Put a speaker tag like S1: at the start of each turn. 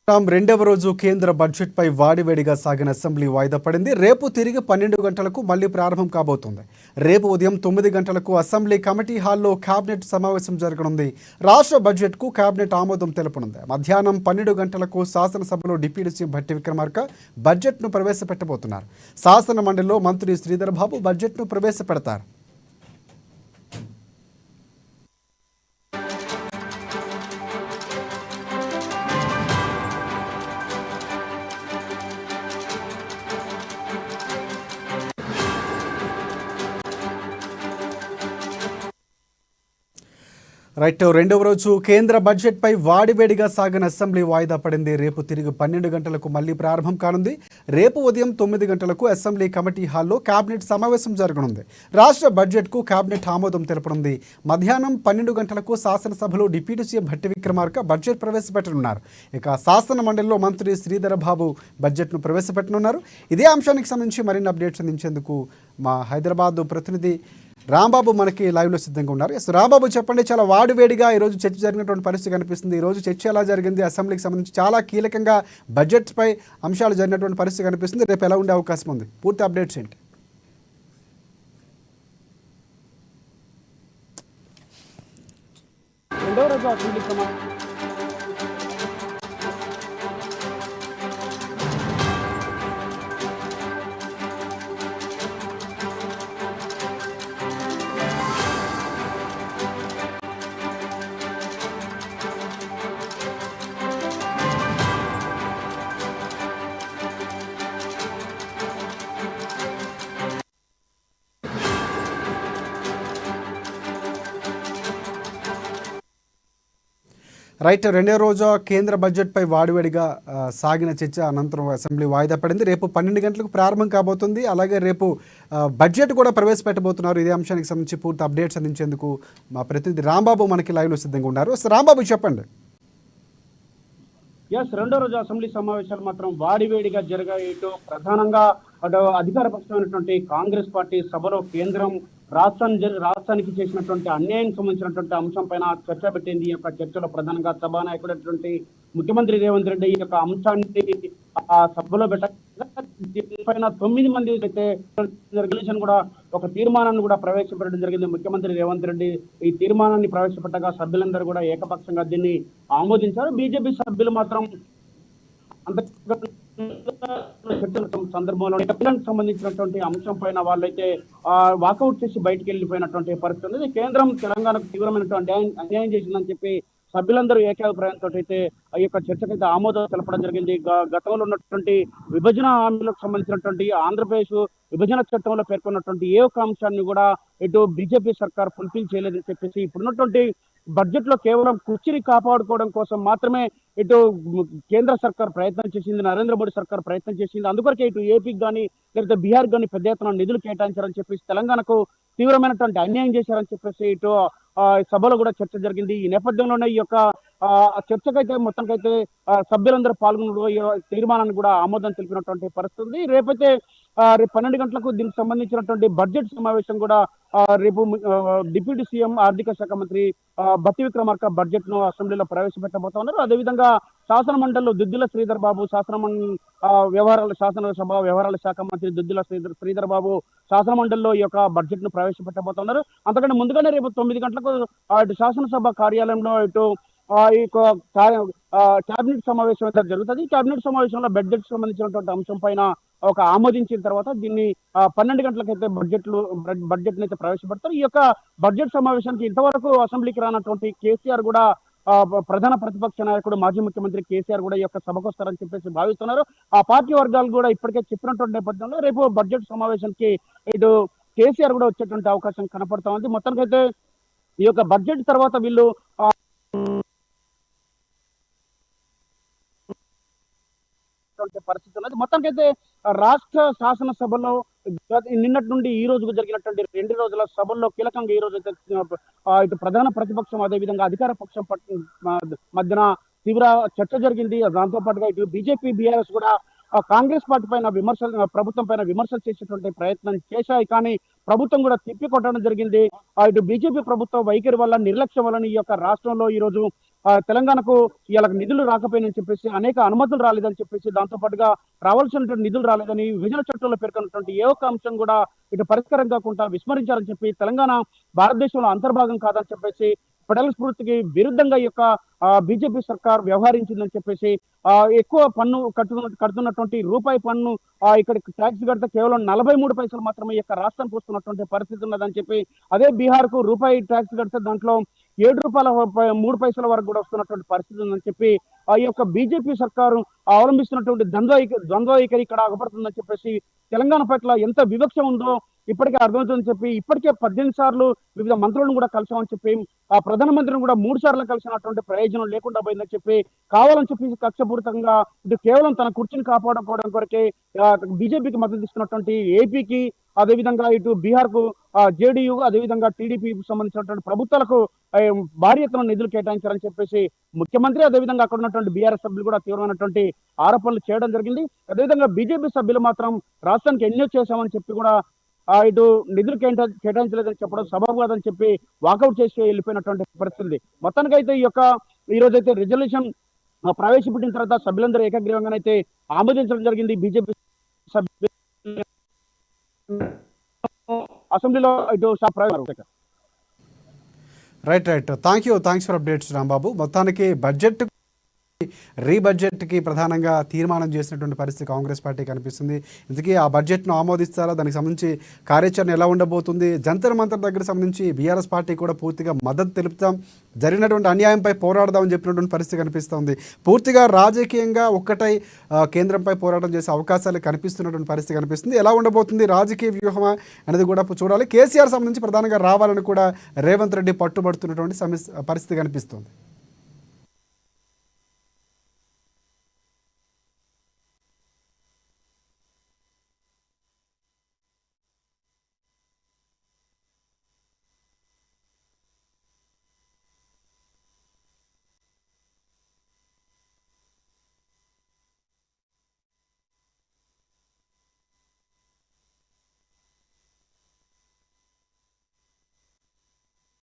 S1: రెండవ రోజు కేంద్ర బడ్జెట్పై వాడివేడిగా సాగిన అసెంబ్లీ వాయిదా పడింది. రేపు తిరిగి 12 గంటలకు మళ్లీ ప్రారంభం కాబోతుంది. రేపు ఉదయం 9 గంటలకు అసెంబ్లీ కమిటీ హాల్లో కేబినెట్ సమావేశం జరగనుంది. రాష్ట్ర బడ్జెట్కు కేబినెట్ ఆమోదం తెలపనుంది. మధ్యాహ్నం 12 గంటలకు శాసనసభలో డిప్యూటీ సీఎం భట్టి విక్రమార్క బడ్జెట్ను ప్రవేశపెట్టబోతున్నారు. శాసన మండలిలో మంత్రి శ్రీధర్ బాబు బడ్జెట్ను ప్రవేశపెడతారు. రెండవ రోజు కేంద్ర బడ్జెట్పై వాడివేడిగా సాగిన అసెంబ్లీ వాయిదా పడింది. రేపు తిరిగి 12 గంటలకు మళ్లీ ప్రారంభం కానుంది. రేపు ఉదయం 9 గంటలకు అసెంబ్లీ కమిటీ హాల్లో కేబినెట్ సమావేశం జరగనుంది. రాష్ట్ర బడ్జెట్కు కేబినెట్ ఆమోదం తెలపనుంది. మధ్యాహ్నం 12 గంటలకు శాసనసభలో deputy CM Bhatti Vikramarka budget ప్రవేశపెట్టనున్నారు. ఇక శాసన మండలిలో మంత్రి శ్రీధర్ బాబు బడ్జెట్ను ప్రవేశపెట్టనున్నారు. ఇదే అంశానికి సంబంధించి మరిన్ని అప్డేట్స్ అందించేందుకు మా హైదరాబాద్ ప్రతినిధి రాంబాబు మనకి లైవ్లో సిద్ధంగా ఉన్నారు. రాంబాబు, చెప్పండి, చాలా వాడివేడిగా ఈరోజు చర్చ జరిగినటువంటి పరిస్థితి కనిపిస్తుంది. ఈరోజు చర్చ ఎలా జరిగింది? అసెంబ్లీకి సంబంధించి చాలా కీలకంగా బడ్జెట్పై అంశాలు జరిగినటువంటి పరిస్థితి కనిపిస్తుంది. రేపు ఎలా ఉండే అవకాశం ఉంది? పూర్తి అప్డేట్స్ ఏంటి? రెండో రోజు కేంద్ర బడ్జెట్పై వాడివేడిగా సాగిన చర్చ అనంతరం అసెంబ్లీ వాయిదా పడింది. రేపు 12 గంటలకు ప్రారంభం కాబోతుంది. అలాగే రేపు బడ్జెట్ కూడా ప్రవేశపెట్టబోతున్నారు. ఇదే అంశానికి సంబంధించి పూర్తి అప్డేట్స్ అందించేందుకు మా ప్రతినిధి రాంబాబు మనకి లైవ్లో సిద్ధంగా ఉన్నారు. రాంబాబు, చెప్పండి.
S2: రెండో రోజు అసెంబ్లీ సమావేశాలు మాత్రం వాడివేడిగా జరిగాయి. ప్రధానంగా అటు అధికార పక్షమైనటువంటి కాంగ్రెస్ పార్టీ సభలో కేంద్రం రాష్ట్రానికి చేసినటువంటి అన్యాయం సంబంధించినటువంటి అంశం పైన చర్చ పెట్టింది. ఈ యొక్క చర్చలో ప్రధానంగా సభానాయకుడైనటువంటి ముఖ్యమంత్రి రేవంత్ రెడ్డి ఈ యొక్క అంశాన్ని ఆ సభలో పైన 9 మంది అయితే రెగ్యులేషన్ కూడా ఒక తీర్మానాన్ని కూడా ప్రవేశపెట్టడం జరిగింది. ముఖ్యమంత్రి రేవంత్ రెడ్డి ఈ తీర్మానాన్ని ప్రవేశపెట్టగా సభ్యులందరూ కూడా ఏకపక్షంగా దీన్ని ఆమోదించారు. బీజేపీ సభ్యులు మాత్రం సందర్భంలో సంబంధించినటువంటి అంశం పైన వాళ్ళైతే వాకౌట్ చేసి బయటకు వెళ్ళిపోయినటువంటి పరిస్థితి ఉంది. కేంద్రం తెలంగాణకు తీవ్రమైనటువంటి అన్యాయం చేసిందని చెప్పి సభ్యులందరూ ఏకాభిప్రాయంతో అయితే ఈ యొక్క చర్చకైతే ఆమోదం తెలపడం జరిగింది. గతంలో ఉన్నటువంటి విభజన హామీలకు సంబంధించినటువంటి ఆంధ్రప్రదేశ్ విభజన చట్టంలో పేర్కొన్నటువంటి ఏ ఒక్క అంశాన్ని కూడా ఇటు బీజేపీ సర్కార్ ఫుల్ఫిల్ చేయలేదని చెప్పేసి ఇప్పుడున్నటువంటి బడ్జెట్ లో కేవలం కుర్చీని కాపాడుకోవడం కోసం మాత్రమే ఇటు కేంద్ర సర్కార్ ప్రయత్నం చేసింది, నరేంద్ర మోడీ సర్కార్ ప్రయత్నం చేసింది. అందుకొరకే ఇటు ఏపీకి కానీ లేకపోతే బీహార్ కానీ పెద్ద ఎత్తున నిధులు కేటాయించారని చెప్పేసి తెలంగాణకు తీవ్రమైనటువంటి అన్యాయం చేశారని చెప్పేసి ఇటు సభలో కూడా చర్చ జరిగింది. ఈ నేపథ్యంలోనే ఈ యొక్క చర్చకైతే మొత్తానికైతే సభ్యులందరూ పాల్గొని తీర్మానాన్ని కూడా ఆమోదం తెలిపినటువంటి పరిస్థితి. రేపు 12 గంటలకు దీనికి సంబంధించినటువంటి బడ్జెట్ సమావేశం కూడా రేపు డిప్యూటీ సీఎం ఆర్థిక శాఖ మంత్రి భట్టి విక్రమార్క బడ్జెట్ ను అసెంబ్లీలో ప్రవేశపెట్టబోతా ఉన్నారు. అదేవిధంగా శాసన మండలిలో దుద్దిల శ్రీధర్ బాబు శాసనసభ వ్యవహారాల శాఖ మంత్రి దుద్దిల శ్రీధర్ బాబు శాసన మండలిలో ఈ యొక్క బడ్జెట్ ను ప్రవేశపెట్టబోతున్నారు. అంతకంటే ముందుగానే రేపు 9 గంటలకు ఇటు శాసనసభ కార్యాలయంలో ఇటు ఈ కేబినెట్ సమావేశం అయితే జరుగుతుంది. ఈ కేబినెట్ సమావేశంలో బడ్జెట్ సంబంధించినటువంటి అంశం పైన ఒక ఆమోదించిన తర్వాత దీన్ని 12 గంటలకైతే బడ్జెట్ అయితే ప్రవేశపెడతారు. ఈ యొక్క బడ్జెట్ సమావేశానికి ఇంతవరకు అసెంబ్లీకి రానటువంటి కేసీఆర్ కూడా ప్రధాన ప్రతిపక్ష నాయకుడు మాజీ ముఖ్యమంత్రి కేసీఆర్ కూడా ఈ యొక్క సభకు వస్తారని చెప్పేసి భావిస్తున్నారు. ఆ పార్టీ వర్గాలు కూడా ఇప్పటికే చెప్పినటువంటి నేపథ్యంలో రేపు బడ్జెట్ సమావేశానికి ఇటు కేసీఆర్ కూడా వచ్చేటువంటి అవకాశం కనపడతా ఉంది. మొత్తానికైతే ఈ యొక్క బడ్జెట్ తర్వాత వీళ్ళు పరిస్థితి ఉన్నది. మొత్తానికైతే రాష్ట్ర శాసనసభలో నిన్నటి నుండి ఈ రోజుకు జరిగినటువంటి 2 రోజుల సభల్లో కీలకంగా ఈ రోజు అయితే ఇటు ప్రధాన ప్రతిపక్షం అదేవిధంగా అధికార పక్షం మధ్యన తీవ్ర చర్చ జరిగింది. దాంతో పాటుగా ఇటు బీజేపీ బీఆర్ఎస్ కూడా కాంగ్రెస్ పార్టీ పైన ప్రభుత్వం పైన విమర్శలు చేసేటువంటి ప్రయత్నం చేశాయి. కానీ ప్రభుత్వం కూడా తిప్పికొట్టడం జరిగింది. ఇటు బీజేపీ ప్రభుత్వ వైఖరి వల్ల నిర్లక్ష్యం వలన ఈ యొక్క రాష్ట్రంలో ఈ రోజు తెలంగాణకు ఇవాళ నిధులు రాకపోయినని చెప్పేసి, అనేక అనుమతులు రాలేదని చెప్పేసి, దాంతో పాటుగా రావాల్సినటువంటి నిధులు రాలేదని విభజన చట్టంలో పేర్కొన్నటువంటి ఏ ఒక్క అంశం కూడా ఇటు పరిష్కారం కాకుండా విస్మరించారని చెప్పి, తెలంగాణ భారతదేశంలో అంతర్భాగం కాదని చెప్పేసి, ఫెడరల్ స్ఫూర్తికి విరుద్ధంగా ఈ యొక్క బీజేపీ సర్కార్ వ్యవహరించిందని చెప్పేసి, ఎక్కువ పన్ను కడుతున్నటువంటి రూపాయి పన్ను ఇక్కడ ట్యాక్స్ కడితే కేవలం 43 పైసలు మాత్రమే ఈ యొక్క రాష్ట్రానికి వస్తున్నటువంటి పరిస్థితి ఉన్నదని చెప్పి, అదే బీహార్ కు రూపాయి ట్యాక్స్ కడితే దాంట్లో ₹7.3 వరకు కూడా వస్తున్నటువంటి పరిస్థితి ఉందని చెప్పి, ఈ యొక్క బీజేపీ సర్కారు అవలంబిస్తున్నటువంటి ద్వంద్వ వైఖరి ఇక్కడ అగపడుతుందని చెప్పేసి, తెలంగాణ పట్ల ఎంత వివక్ష ఉందో ఇప్పటికే అర్థమవుతుందని చెప్పి, ఇప్పటికే 18 సార్లు వివిధ మంత్రులను కూడా కలిసామని చెప్పి, ఆ ప్రధానమంత్రిని కూడా 3 సార్లు కలిసినటువంటి ప్రయోజనం లేకుండా పోయిందని చెప్పి, కావాలని చెప్పి కక్షపూరితంగా ఇది కేవలం తన కుర్చీని కాపాడుకోవడం కొరకే బీజేపీకి మద్దతు ఇస్తున్నటువంటి ఏపీకి, అదేవిధంగా ఇటు బీహార్ కు జేడీయూ, అదేవిధంగా టీడీపీకి సంబంధించినటువంటి ప్రభుత్వాలకు భారీ ఎత్తున నిధులు కేటాయించారని చెప్పేసి ముఖ్యమంత్రి, అదేవిధంగా అక్కడ ఉన్నటువంటి బీఆర్ఎస్ సభ్యులు కూడా తీవ్రమైనటువంటి ఆరోపణలు చేయడం జరిగింది. అదేవిధంగా బీజేపీ సభ్యులు మాత్రం రాష్ట్రానికి ఎన్నో చేశామని చెప్పి కూడా ఇటు నిధులు కేటాయించలేదని చెప్పడం సబబు చెప్పి వాకౌట్ చేసి వెళ్ళిపోయినటువంటి పరిస్థితి. మొత్తానికైతే ఈ రోజైతే రిజల్యూషన్ ప్రవేశపెట్టిన తర్వాత సభ్యులందరూ ఏకగ్రీవంగానైతే ఆమోదించడం జరిగింది. బీజేపీ సభ్యులు అసెంబ్లీలో ఇటు
S1: right. Thanks for updates Rambabu. మొత్తానికి రీబడ్జెట్కి ప్రధానంగా తీర్మానం చేసినటువంటి పరిస్థితి కాంగ్రెస్ పార్టీ కనిపిస్తుంది. ఇందుకే ఆ బడ్జెట్ను ఆమోదిస్తారా, దానికి సంబంధించి కార్యాచరణ ఎలా ఉండబోతుంది, జంతర్ మంతర్ దగ్గర సంబంధించి బీఆర్ఎస్ పార్టీ కూడా పూర్తిగా మద్దతు తెలుపుతాం, జరిగినటువంటి అన్యాయంపై పోరాడదామని చెప్పినటువంటి పరిస్థితి కనిపిస్తుంది. పూర్తిగా రాజకీయంగా ఒక్కటై కేంద్రంపై పోరాటం చేసే అవకాశాలు కనిపిస్తున్నటువంటి పరిస్థితి కనిపిస్తుంది. ఎలా ఉండబోతుంది రాజకీయ వ్యూహమా అనేది కూడా చూడాలి. కేసీఆర్ సంబంధించి ప్రధానంగా రావాలని కూడా రేవంత్ రెడ్డి పట్టుబడుతున్నటువంటి పరిస్థితి కనిపిస్తుంది.